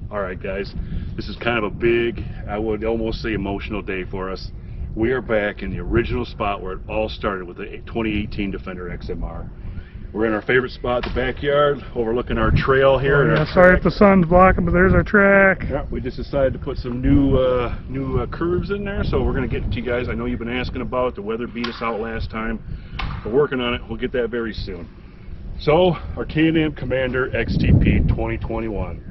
Alright guys, this is kind of a big, I would almost say emotional day for us. We are back in the original spot where it all started with the 2018 Defender XMR. We're in our favorite spot, the backyard, overlooking our trail here. Oh, yeah, sorry if the sun's blocking, but there's our track. Yeah, we just decided to put some new curves in there, so we're going to get to you guys. I know you've been asking about it. The weather beat us out last time. We're working on it. We'll get that very soon. So, our Can-Am Commander XTP 2021.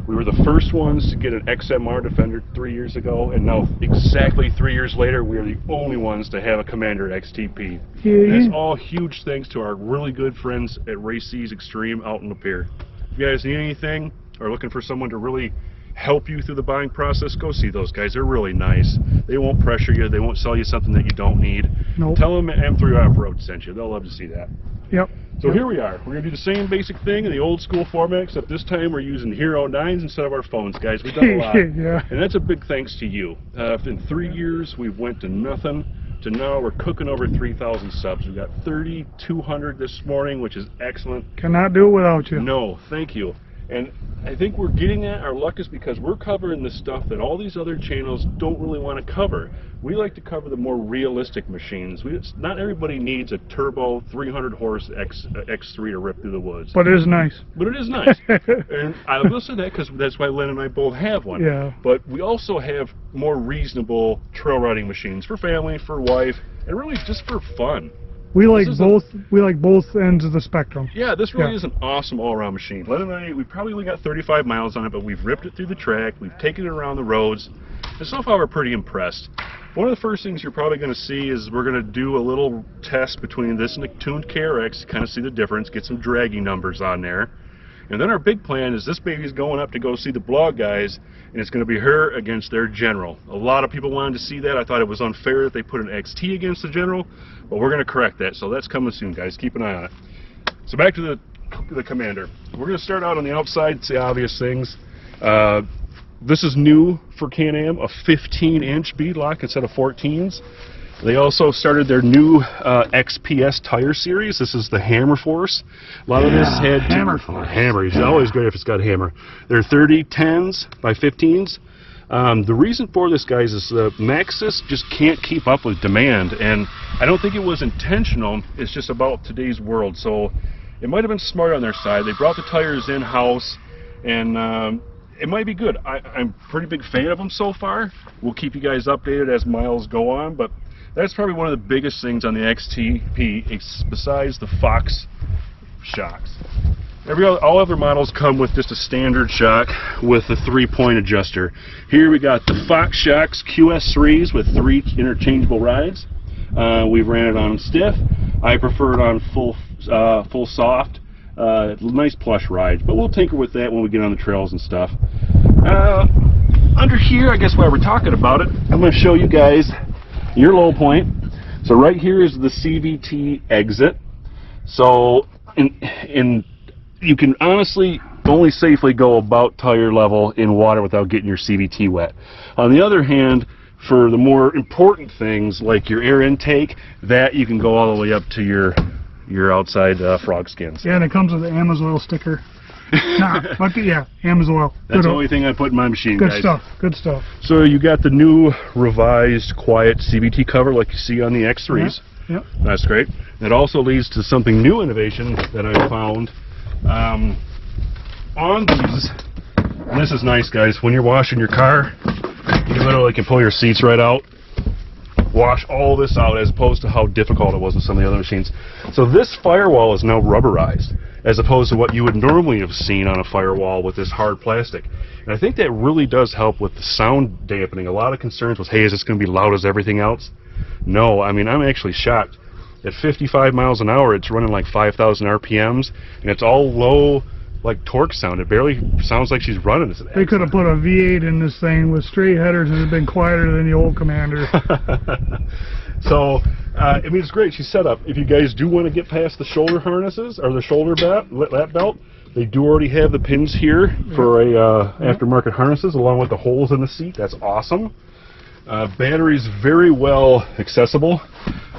We were the first ones to get an XMR Defender 3 years ago, and now exactly 3 years later, we are the only ones to have a Commander XTP. And it's all huge thanks to our really good friends at Races Extreme out in Lapeer. If you guys need anything or looking for someone to really help you through the buying process, go see those guys. They're really nice. They won't pressure you. They won't sell you something that you don't need. Nope. Tell them M3 Off-Road sent you. They'll love to see that. Yep. So here we are. We're going to do the same basic thing in the old school format, except this time we're using Hero 9s instead of our phones, guys. We've done a lot. Yeah. And that's a big thanks to you. In 3 years, we've went to nothing to now we're cooking over 3,000 subs. We've got 3,200 this morning, which is excellent. Cannot do it without you. No, thank you. And I think we're getting at our luck is because we're covering the stuff that all these other channels don't really want to cover. We like to cover the more realistic machines. Not everybody needs a turbo 300 horse X3 to rip through the woods. But it is nice. But it is nice. And I will say that because that's why Len and I both have one. Yeah. But we also have more reasonable trail riding machines for family, for wife, and really just for fun. We like both ends of the spectrum. Yeah, this really is an awesome all-around machine. Len and I, we probably only got 35 miles on it, but we've ripped it through the track, we've taken it around the roads, and so far we're pretty impressed. One of the first things you're probably going to see is we're going to do a little test between this and the tuned KRX to kind of see the difference, get some dragging numbers on there. And then our big plan is this baby's going up to go see the blog guys, and it's going to be her against their General. A lot of people wanted to see that. I thought it was unfair that they put an XT against the General, but we're going to correct that. So that's coming soon, guys. Keep an eye on it. So back to the Commander. We're going to start out on the outside, it's the obvious things. This is new for Can-Am, a 15-inch bead lock instead of 14s. They also started their new XPS tire series. This is the Hammer Force. A lot of this had Hammer Force. Hammer. It's always great if it's got a hammer. They're 30 10s by 15s. The reason for this, guys, is the Maxxis just can't keep up with demand, and I don't think it was intentional. It's just about today's world. So it might have been smart on their side. They brought the tires in-house, and it might be good. I'm a pretty big fan of them so far. We'll keep you guys updated as miles go on, but that's probably one of the biggest things on the XTP, besides the Fox shocks. All other models come with just a standard shock with a 3-point adjuster. Here we got the Fox shocks QS3s with 3 interchangeable rides. We've ran it on stiff. I prefer it on full soft. Nice plush rides, but we'll tinker with that when we get on the trails and stuff. Under here, I guess while we're talking about it, I'm going to show you guys your low point. So right here is the CVT exit. So you can honestly only safely go about tire level in water without getting your CVT wet. On the other hand, for the more important things like your air intake, that you can go all the way up to your outside frog skins. Yeah, and it comes with an Amazoil sticker. But yeah, Amazoil. That's the only thing I put in my machine, Good guys. stuff, good stuff. So you got the new revised quiet CVT cover like you see on the X3s. Yep. That's great. It also leads to something new innovation that I found on these. And this is nice, guys. When you're washing your car, you literally can pull your seats right out, wash all this out, as opposed to how difficult it was with some of the other machines. So this firewall is now rubberized, as opposed to what you would normally have seen on a firewall with this hard plastic. And I think that really does help with the sound dampening. A lot of concerns was, hey, is this going to be loud as everything else? No, I mean, I'm actually shocked. At 55 miles an hour, it's running like 5,000 RPMs, and it's all low, like torque sound. It barely sounds like she's running. They could have put a V8 in this thing with straight headers and it'd been quieter than the old Commander. So, I mean, it's great. She's set up. If you guys do want to get past the shoulder harnesses or the shoulder lap belt, they do already have the pins here for a aftermarket harnesses along with the holes in the seat. That's awesome. Battery's very well accessible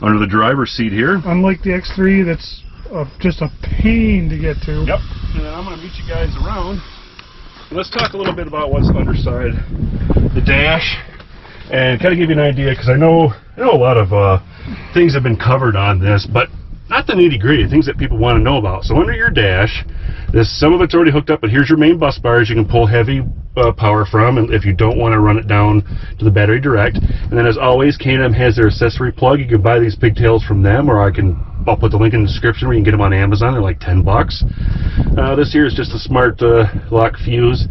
under the driver's seat here. Unlike the X3, that's just a pain to get to. Yep. And then I'm going to meet you guys around let's talk a little bit about what's underside the dash and kind of give you an idea, because I know a lot of things have been covered on this, but not the nitty-gritty, things that people want to know about. So under your dash, some of it's already hooked up, but here's your main bus bars you can pull heavy power from, and if you don't want to run it down to the battery direct. And then as always, Can-Am has their accessory plug. You can buy these pigtails from them, or I'll put the link in the description where you can get them on Amazon. They're like 10 bucks. This here is just a smart lock fuse.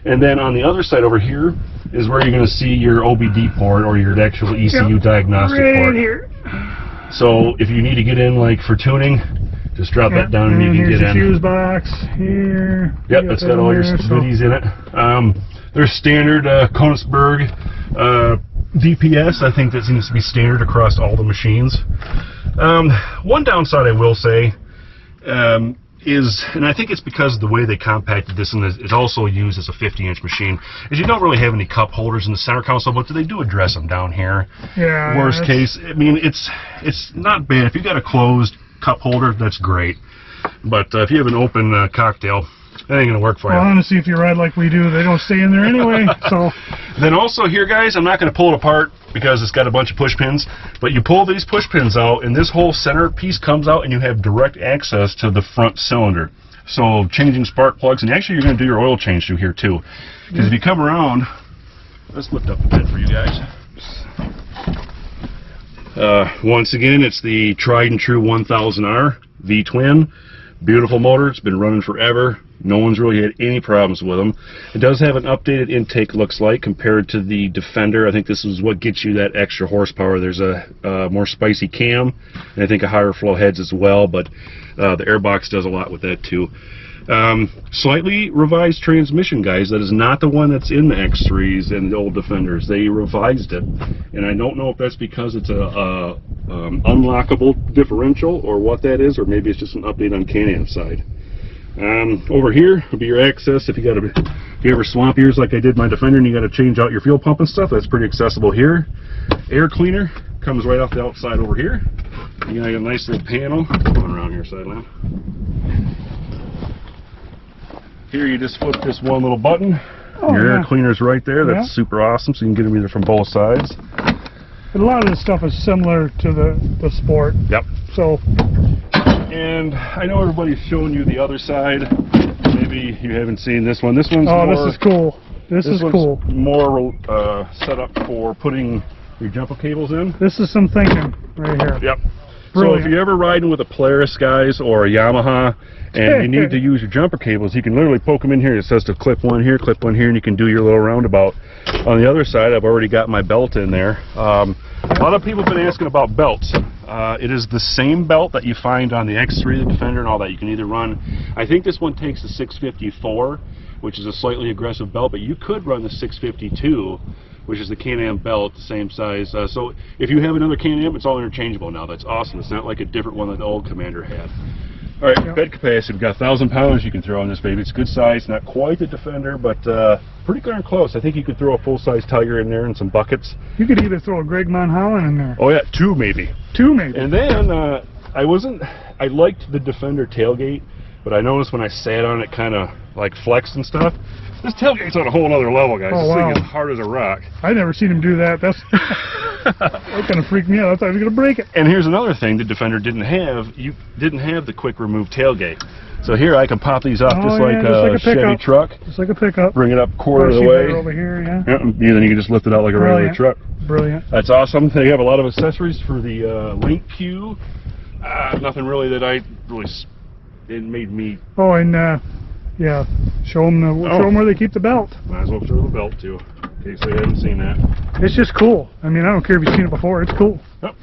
And then on the other side over here is where you're going to see your OBD port, or your actual ECU diagnostic port. Here. So if you need to get in like for tuning, just drop that down and you can get in. Here's the fuse box here. Yep, it's got all your goodies in it. There's standard Koenigsberg DPS. I think that seems to be standard across all the machines. One downside I will say is, and I think it's because of the way they compacted this, and it's also used as a 50-inch machine, is you don't really have any cup holders in the center console, but they do address them down here. Yeah. Worst case, I mean, it's not bad. If you got a closed cup holder, that's great. But if you have an open cocktail, that ain't gonna work for you. Well, honestly, if you ride like we do, they don't stay in there anyway. So. Then also here, guys, I'm not gonna pull it apart because it's got a bunch of push pins, but you pull these push pins out, and this whole center piece comes out, and you have direct access to the front cylinder. So changing spark plugs, and actually you're gonna do your oil change through here too. Because if you come around, let's lift up the bed for you guys. Once again, it's the tried and true 1000R V-twin. Beautiful motor. It's been running forever. No one's really had any problems with them. It does have an updated intake, looks like, compared to the Defender. I think this is what gets you that extra horsepower. There's a more spicy cam, and I think a higher flow heads as well, but the airbox does a lot with that too. Slightly revised transmission, guys. That is not the one that's in the X3s and the old Defenders. They revised it, and I don't know if that's because it's a unlockable differential or what that is, or maybe it's just an update on Can-Am's side. Over here will be your access if you ever swamp ears like I did my Defender and you got to change out your fuel pump and stuff. That's pretty accessible here. Air cleaner comes right off the outside over here. You got a nice little panel going around here, side lamp. Here you just flip this one little button. Your air cleaner's right there. That's super awesome, so you can get them either from both sides. But a lot of this stuff is similar to the Sport. Yep. So. And I know everybody's showing you the other side. Maybe you haven't seen this one. This one's this is cool. This is cool. More set up for putting your jumper cables in. This is some thinking right here. Yep. Brilliant. So if you're ever riding with a Polaris, guys, or a Yamaha, and you need to use your jumper cables, you can literally poke them in here. It says to clip one here, and you can do your little roundabout. On the other side, I've already got my belt in there. A lot of people have been asking about belts. It is the same belt that you find on the X3, the Defender, and all that. You can either run, I think this one takes the 654, which is a slightly aggressive belt, but you could run the 652, which is the Can-Am belt, the same size. So if you have another Can-Am, it's all interchangeable now. That's awesome. It's not like a different one that the old Commander had. All right, bed capacity. We've got 1,000 pounds you can throw on this baby. It's good size, not quite the Defender, but pretty darn close. I think you could throw a full-size Tiger in there and some buckets. You could either throw a Greg Monholland in there. Oh yeah, two maybe. Two maybe. And then I liked the Defender tailgate, but I noticed when I sat on it, kind of like flexed and stuff. This tailgate's on a whole other level, guys. Oh, this wow. thing is hard as a rock. I never seen him do that. That kind of freaked me out. I thought he was going to break it. And here's another thing the Defender didn't have. You didn't have the quick remove tailgate. So here I can pop these off just like a Chevy truck. Just like a pickup. Bring it up quarter of the way. Over here, yeah. And then you can just lift it out like a regular truck. Brilliant. That's awesome. They have a lot of accessories for the link queue. Nothing really that it made me. Oh, and yeah, show them where they keep the belt. Might as well show the belt too, in case they haven't seen that. It's just cool. I mean, I don't care if you've seen it before. It's cool. Yep.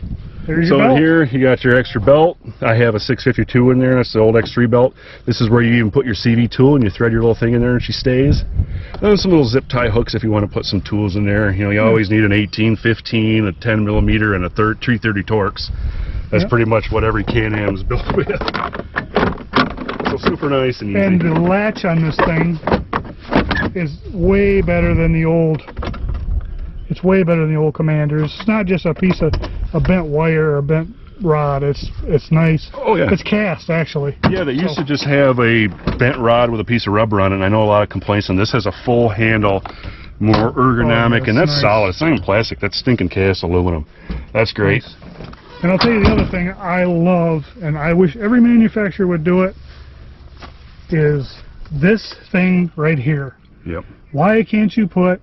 There's your so belt. In here you got your extra belt. I have a 652 in there. That's the old X3 belt. This is where you even put your CV tool and you thread your little thing in there and she stays. Then some little zip tie hooks if you want to put some tools in there. You know, you always need an 18, 15, a 10 millimeter, and a 330 Torx. That's pretty much what every Can-Am is built with. So super nice and easy. And the latch on this thing is way better than the old. It's way better than the old Commanders. It's not just a piece of a bent wire or bent rod. It's nice. Oh yeah. It's cast actually. Yeah, they used to just have a bent rod with a piece of rubber on it, and I know a lot of complaints, and this has a full handle, more ergonomic, and that's nice. solid. It's not even plastic, that's stinking cast aluminum. That's great. Nice. And I'll tell you the other thing I love, and I wish every manufacturer would do it, is this thing right here. Yep. Why can't you put,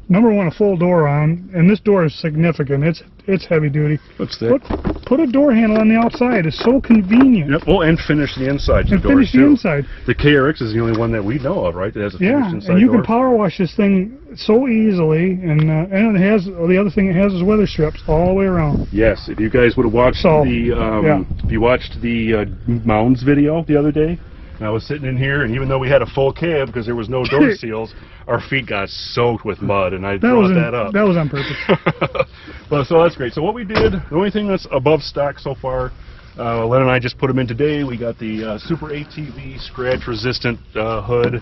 number one, a full door on, and this door is significant. It's heavy duty. What's that? Put a door handle on the outside. It's so convenient. Yep. Well, and finish the inside And doors finish the too. inside. The KRX is the only one that we know of, right? That has a finished inside and you door. can power wash this thing so easily, and it has, the other thing it has is weather strips all the way around. Yes. If you guys would have watched if you watched the Mounds video the other day, I was sitting in here, and even though we had a full cab because there was no door seals, our feet got soaked with mud, and I brought that up. That was on purpose. Well, so that's great. So what we did, the only thing that's above stock so far, Len and I just put them in today. We got the Super ATV scratch-resistant hood,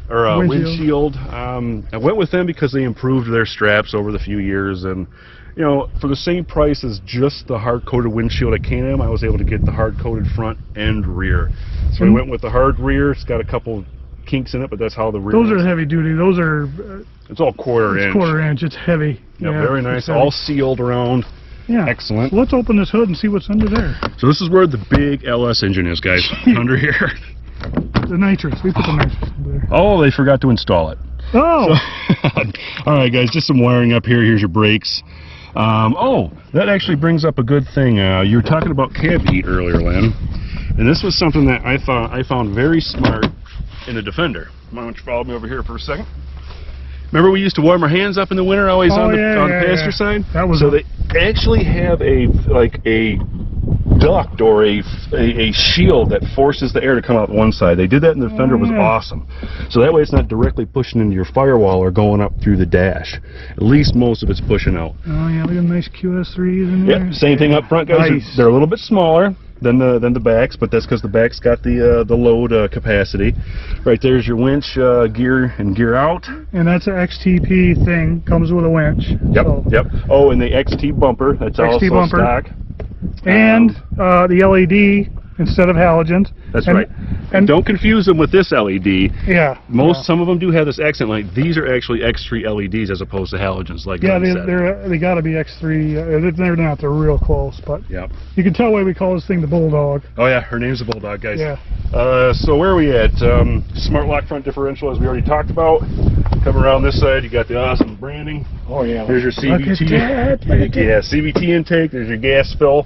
or windshield. I went with them because they improved their straps over the few years, and you know, for the same price as just the hard-coated windshield at Can-Am, I was able to get the hard-coated front and rear. So I went with the hard rear. It's got a couple kinks in it, but that's how the rear Those are heavy duty. Those are... it's all quarter inch. Quarter inch. It's heavy. Yeah, very nice. All sealed around. Yeah. Excellent. So let's open this hood and see what's under there. So this is where the big LS engine is, guys. Under here. The nitrous. We put the nitrous under there. Oh, they forgot to install it. Oh! So, all right, guys, just some wiring up here. Here's your brakes. Oh, that actually brings up a good thing. You were talking about cab heat earlier, Len, and this was something that I found very smart in the Defender. Why don't you follow me over here for a second? Remember we used to warm our hands up in the winter always on the passenger side? That was so they actually have a duct or a shield that forces the air to come out one side. They did that in the Defender. It was awesome. So that way it's not directly pushing into your firewall or going up through the dash. At least most of it's pushing out. Oh yeah, look at the nice QS3s in there. Yep, same thing up front, guys. Nice. They're a little bit smaller than the backs, but that's because the back's got the load capacity. Right there's your winch, gear and gear out. And that's an XTP thing. Comes with a winch. Yep, so. yep. Oh, and the XT bumper. That's XT also bumper. stock. And the LED instead of halogens. That's right. And don't confuse them with this LED. Yeah. Some of them do have this accent light. These are actually X3 LEDs as opposed to halogens, like yeah, said. they got to be X3. They're not. They're real close, but yep. You can tell why we call this thing the Bulldog. Oh yeah, her name's the Bulldog, guys. Yeah. So where are we at? Smart lock front differential, as we already talked about. Come around this side, you got the awesome branding. Oh yeah. Here's your CVT. Yeah, CVT intake. There's your gas fill.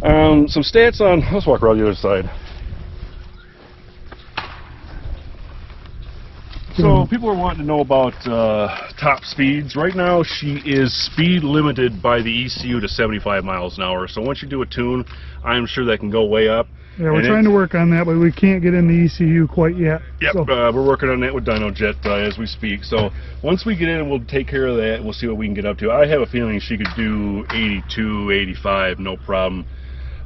Some stats on. Let's walk around the other side. So people are wanting to know about top speeds. Right now she is speed limited by the ECU to 75 miles an hour. So once you do a tune, I'm sure that can go way up. Yeah, we're trying to work on that, but we can't get in the ECU quite yet. Yep, so. We're working on that with DYNO Jet as we speak. So once we get in, we'll take care of that and we'll see what we can get up to. I have a feeling she could do 82, 85, no problem.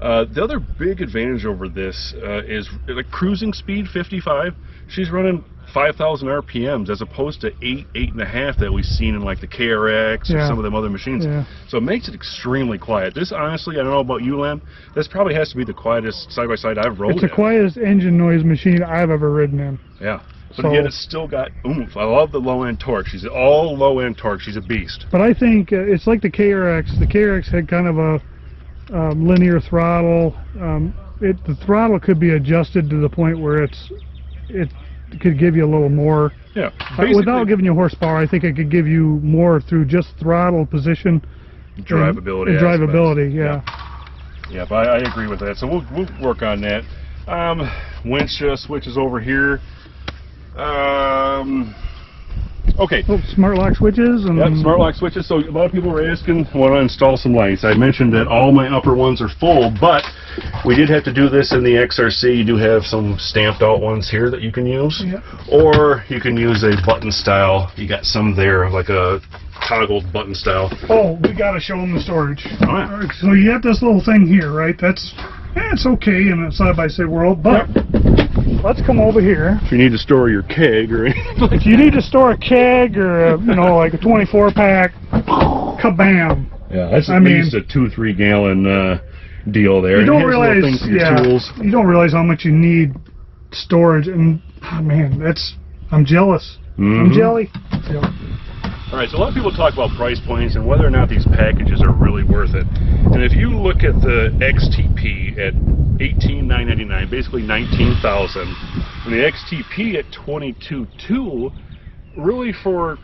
The other big advantage over this is like cruising speed 55. She's running 5,000 RPMs as opposed to 8.5 that we've seen in like the KRX or some of them other machines. Yeah. So it makes it extremely quiet. This honestly, I don't know about you, Len, this probably has to be the quietest side-by-side I've rode. It's the quietest engine noise machine I've ever ridden in. Yeah. But yet it's still got oomph. I love the low-end torque. She's all low-end torque. She's a beast. But I think it's like the KRX. The KRX had kind of a linear throttle. The throttle could be adjusted to the point where it could give you a little more. Yeah. Without giving you horsepower, I think it could give you more through just throttle position. Drivability. And drivability, yeah. Yeah, but I agree with that. So we'll work on that. Winch switches over here. Okay. Oh, smart lock switches. And yep, smart lock switches. So a lot of people were asking, want to install some lights. I mentioned that all my upper ones are full, but we did have to do this in the XRC. You do have some stamped out ones here that you can use. Yep. Or you can use a button style. You got some there, like a toggled button style. Oh, we got to show them the storage. Oh, yeah. All right, so you have this little thing here, right? It's okay in a side-by-side world, but let's come over here. If you need to store your keg or anything like if you need to store a keg or like a 24-pack, kabam. Yeah, that's at least a 2-3 gallon deal there. You don't It has little realize, things for your yeah, tools. you don't realize how much you need storage, and oh, man, I'm jealous. I'm jelly. Yeah. All right, so a lot of people talk about price points and whether or not these packages are really worth it. And if you look at the XTP at $18,999, basically $19,000, and the XTP at $22,200, really for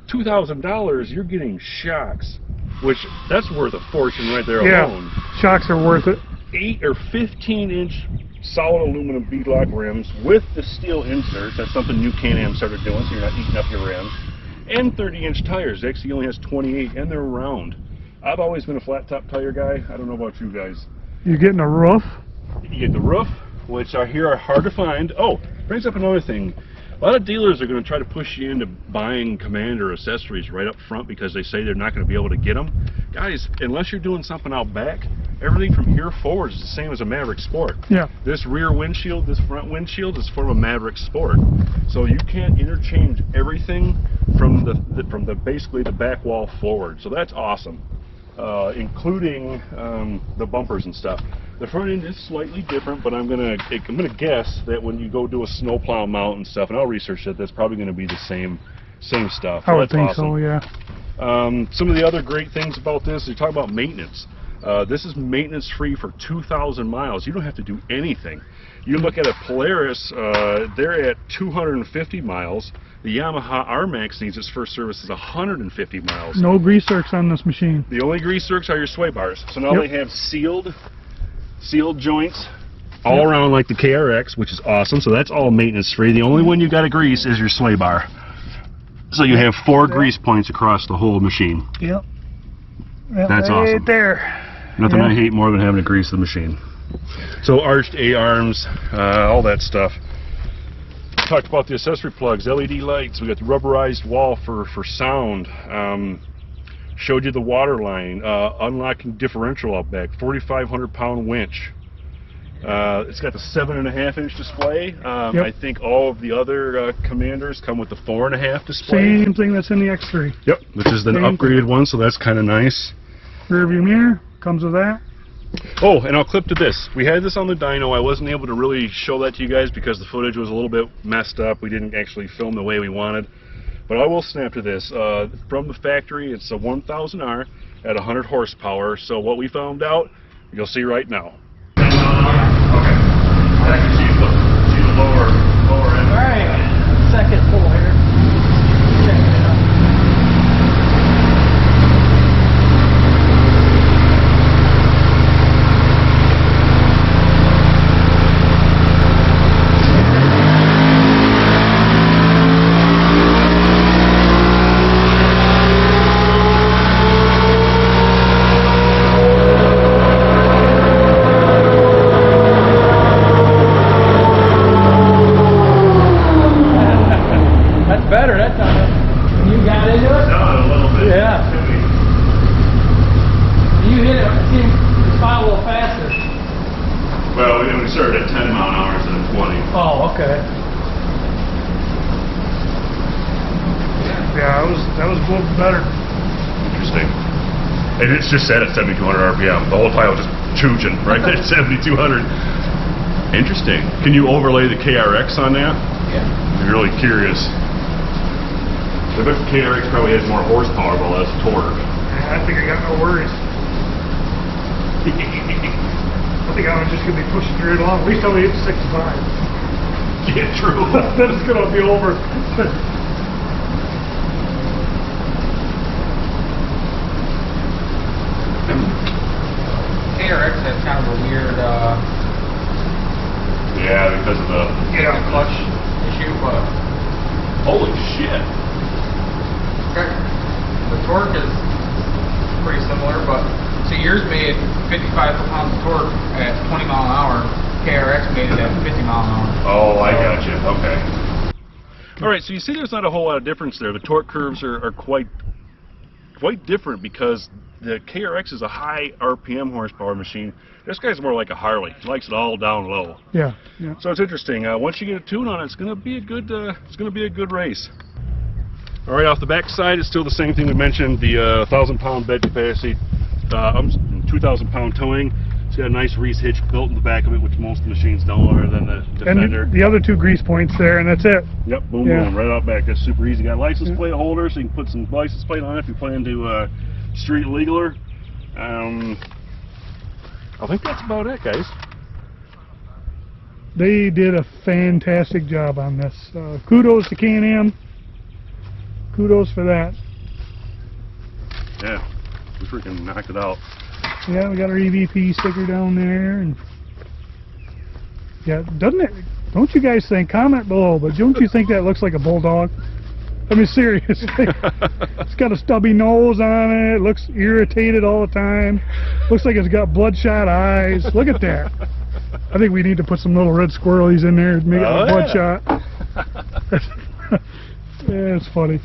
$2,000 you're getting shocks, which that's worth a fortune right there alone. Shocks are worth it. 8 or 15-inch solid aluminum beadlock rims with the steel inserts. That's something new Can-Am started doing, so you're not eating up your rims. And 30-inch tires. It actually only has 28, and they're round. I've always been a flat-top tire guy. I don't know about you guys. You're getting a roof. You get the roof, which I hear are hard to find. Oh, brings up another thing. A lot of dealers are going to try to push you into buying Commander accessories right up front because they say they're not going to be able to get them. Guys, unless you're doing something out back, everything from here forward is the same as a Maverick Sport. Yeah. This rear windshield, this front windshield is from a Maverick Sport. So you can't interchange everything from the basically the back wall forward. So that's awesome, including the bumpers and stuff. The front end is slightly different, but I'm gonna guess that when you go do a snowplow mount and stuff, and I'll research that, that's probably gonna be the same stuff. I would think so, yeah. Some of the other great things about this, you talk about maintenance. This is maintenance free for 2,000 miles. You don't have to do anything. You look at a Polaris, they're at 250 miles. The Yamaha R-Max needs its first service is 150 miles. No grease zerks on this machine. The only grease zerks are your sway bars. So now they have sealed joints all around like the KRX, which is awesome. So that's all maintenance free. The only one you got to grease is your sway bar. So you have 4 grease points across the whole machine. Yep. That's right awesome. There. Nothing I hate more than having to grease the machine. So arched A-arms, all that stuff. Talked about the accessory plugs, LED lights. We got the rubberized wall for sound. Showed you the water line, unlocking differential out back, 4,500 pound winch. It's got the 7.5-inch display. I think all of the other Commanders come with the 4.5 display. Same thing that's in the X3. Yep, which is the upgraded one, so that's kind of nice. Rear view mirror comes with that. Oh, and I'll clip to this. We had this on the dyno. I wasn't able to really show that to you guys because the footage was a little bit messed up. We didn't actually film the way we wanted. But I will snap to this. From the factory, it's a 1000R at 100 horsepower. So what we found out, you'll see right now. Okay. I can see the lower end. All right. Second pull here. Check it out. Better that time. You got into it? No, a little bit. Yeah. You hit it, it spot a little faster. Well, we started at 10 mile an hour instead of 20. Oh, okay. Yeah, that was a little better. Interesting. And it's just set at 7,200 RPM. The whole time it was just chooching right at 7,200. Interesting. Can you overlay the KRX on that? Yeah. I'm really curious. I bet the KRX probably has more horsepower but less torque. I think I got no worries. I think I'm just going to be pushing through it along. At least till we hit 65. Yeah, true. Then it's going to be over. KRX has kind of a weird Yeah, because of the clutch issue, but holy shit. the torque is pretty similar, but so yours made 55 pounds of torque at 20 mile an hour. KRX made it at 50 mile an hour. Oh, I got you. Okay. All right, so you see there's not a whole lot of difference there. The torque curves are quite different because the KRX is a high RPM horsepower machine. This guy's more like a Harley. He likes it all down low. Yeah. So it's interesting. Once you get a tune on it, it's going to be a good race. All right, off the back side, it's still the same thing we mentioned. The 1,000-pound bed capacity, 2,000-pound towing. got a nice Reese hitch built in the back of it, which most machines don't, other than the Defender. And the other 2 grease points there, and that's it. Yep, boom, Yeah. boom, right out back. That's super easy. Got a license plate holder, so you can put some license plate on it if you plan to street legaler. I think that's about it, guys. They did a fantastic job on this. Kudos to Can-Am. Kudos for that. Yeah, we freaking knocked it out. Yeah, we got our EVP sticker down there, and yeah, doesn't it? Don't you guys think? Comment below, but don't you think that looks like a bulldog? I mean, seriously. It's got a stubby nose on it. It looks irritated all the time. Looks like it's got bloodshot eyes. Look at that. I think we need to put some little red squirrelies in there to make it look bloodshot. Yeah, it's funny.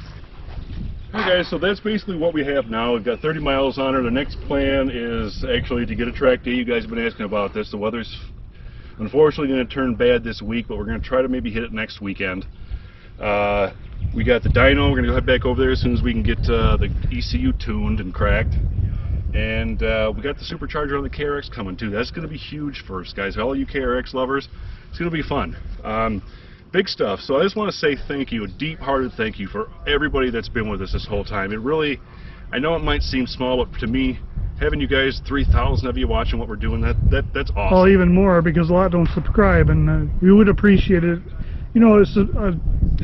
Okay, guys, so that's basically what we have now. We've got 30 miles on her. The next plan is actually to get a track day. You guys have been asking about this. The weather's unfortunately going to turn bad this week, but we're going to try to maybe hit it next weekend. We got the dyno. We're going to go head back over there as soon as we can get the ECU tuned and cracked. And we got the supercharger on the KRX coming too. That's going to be huge for us, guys. All you KRX lovers, it's going to be fun. Big stuff. So I just want to say thank you, a deep-hearted thank you for everybody that's been with us this whole time. It really, I know it might seem small, but to me, having you guys, 3,000 of you watching what we're doing, that's awesome. Well, even more, because a lot don't subscribe, and we would appreciate it. You know, it's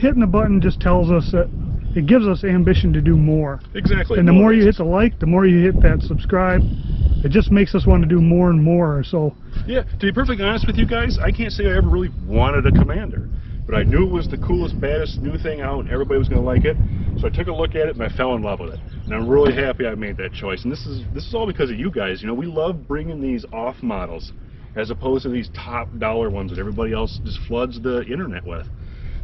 hitting the button just tells us that it gives us ambition to do more. Exactly. And the more you hit the like, the more you hit that subscribe, it just makes us want to do more and more. So yeah, to be perfectly honest with you guys, I can't say I ever really wanted a Commander, but I knew it was the coolest, baddest new thing out, and everybody was going to like it. So I took a look at it and I fell in love with it, and I'm really happy I made that choice. And this is all because of you guys. You know, we love bringing these off models as opposed to these top dollar ones that everybody else just floods the internet with.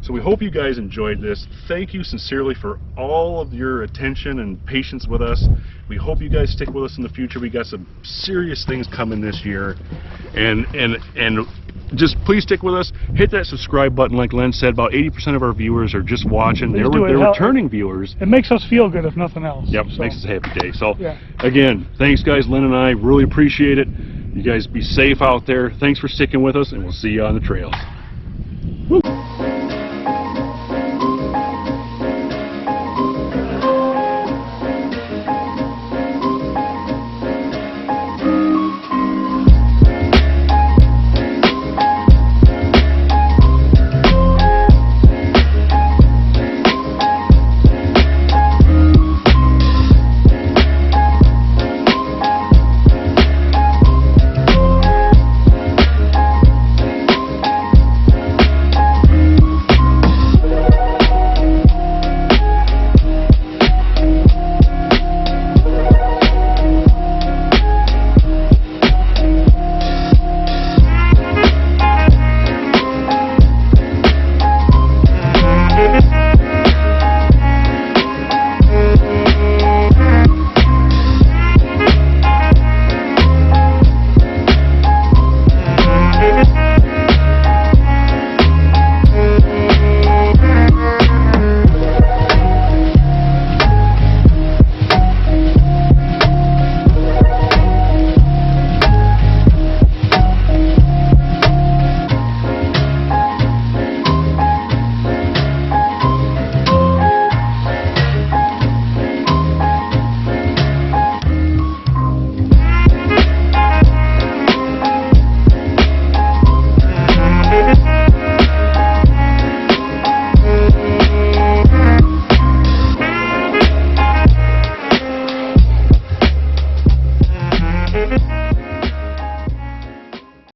So we hope you guys enjoyed this. Thank you sincerely for all of your attention and patience with us. We hope you guys stick with us in the future. We got some serious things coming this year, and just please stick with us. Hit that subscribe button, like Len said. About 80% of our viewers are just watching. They're returning viewers. it makes us feel good, if nothing else. Yep, so. makes us a happy day. So Yeah. again, thanks guys, Len and I really appreciate it. You guys be safe out there. Thanks for sticking with us, and we'll see you on the trails.